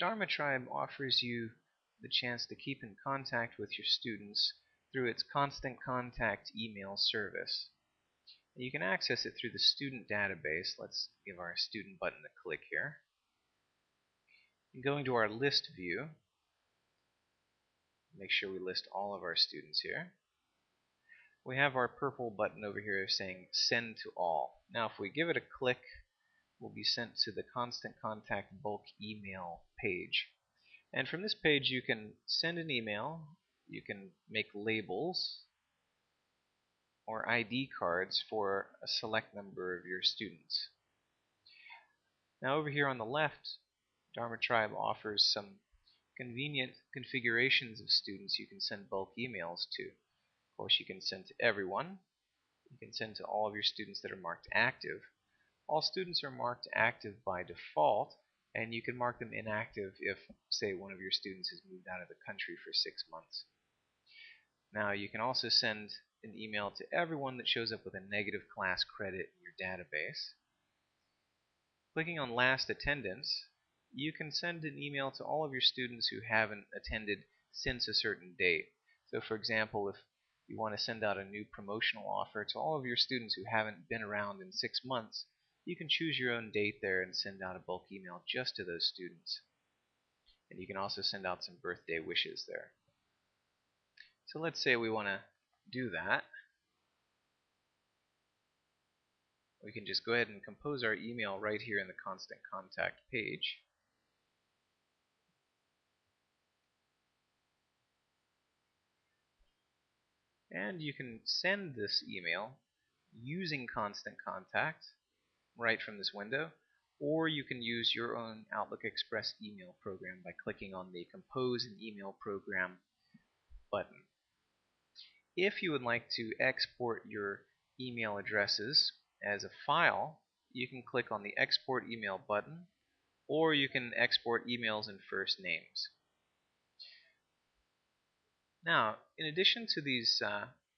Dharma Tribe offers you the chance to keep in contact with your students through its Constant Contact email service. You can access it through the student database. Let's give our student button a click here. And going to our list view, make sure we list all of our students here. We have our purple button over here saying Send to All. Now if we give it a click, we'll be sent to the Constant Contact bulk email page. And from this page you can send an email, you can make labels or ID cards for a select number of your students. Now over here on the left, Dharma Tribe offers some convenient configurations of students you can send bulk emails to. Of course, you can send to everyone. You can send to all of your students that are marked active. All students are marked active by default, and you can mark them inactive if, say, one of your students has moved out of the country for 6 months. Now, you can also send an email to everyone that shows up with a negative class credit in your database. Clicking on Last Attendance, you can send an email to all of your students who haven't attended since a certain date. So for example, if you want to send out a new promotional offer to all of your students who haven't been around in 6 months, you can choose your own date there and send out a bulk email just to those students. And you can also send out some birthday wishes there. So let's say we want to do that. We can just go ahead and compose our email right here in the Constant Contact page. And you can send this email using Constant Contact right from this window, or you can use your own Outlook Express email program by clicking on the Compose an Email Program button. If you would like to export your email addresses as a file, you can click on the Export Email button, or you can export emails in first names. Now, in addition to these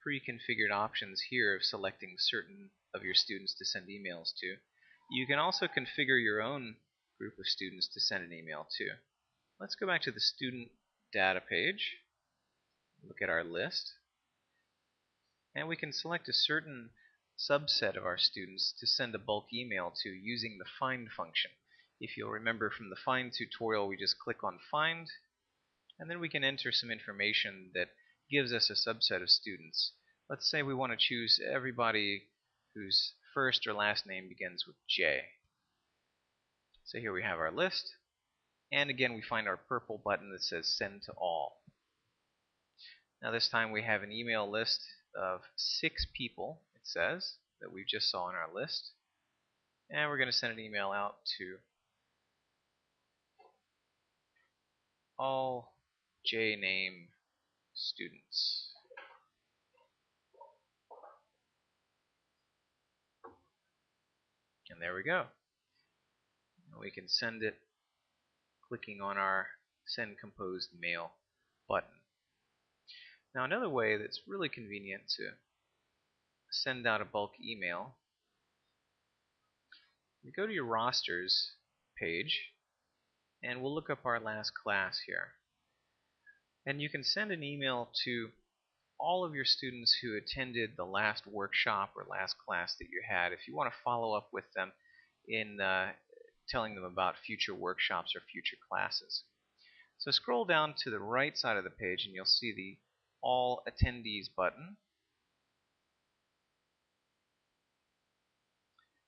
pre-configured options here of selecting certain of your students to send emails to, you can also configure your own group of students to send an email to. Let's go back to the student data page, look at our list, and we can select a certain subset of our students to send a bulk email to using the Find function. If you'll remember from the Find tutorial, we just click on Find, and then we can enter some information that gives us a subset of students. Let's say we want to choose everybody whose first or last name begins with J. So here we have our list, and again we find our purple button that says Send to All. Now this time we have an email list of 6 people, it says, that we just saw in our list, and we're going to send an email out to all J name students. And there we go. We can send it clicking on our Send Composed Mail button. Now another way that's really convenient to send out a bulk email, you go to your rosters page and we'll look up our last class here. And you can send an email to all of your students who attended the last workshop or last class that you had if you want to follow up with them in telling them about future workshops or future classes. So scroll down to the right side of the page and you'll see the All Attendees button.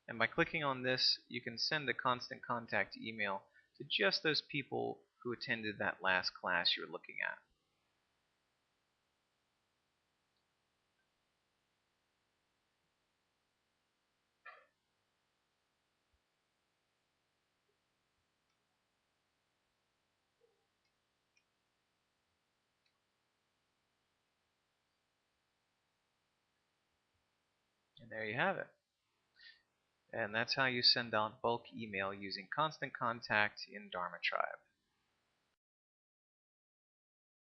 And by clicking on this, you can send a Constant Contact email to just those people who attended that last class you're looking at. And there you have it. And that's how you send out bulk email using Constant Contact in Dharma Tribe.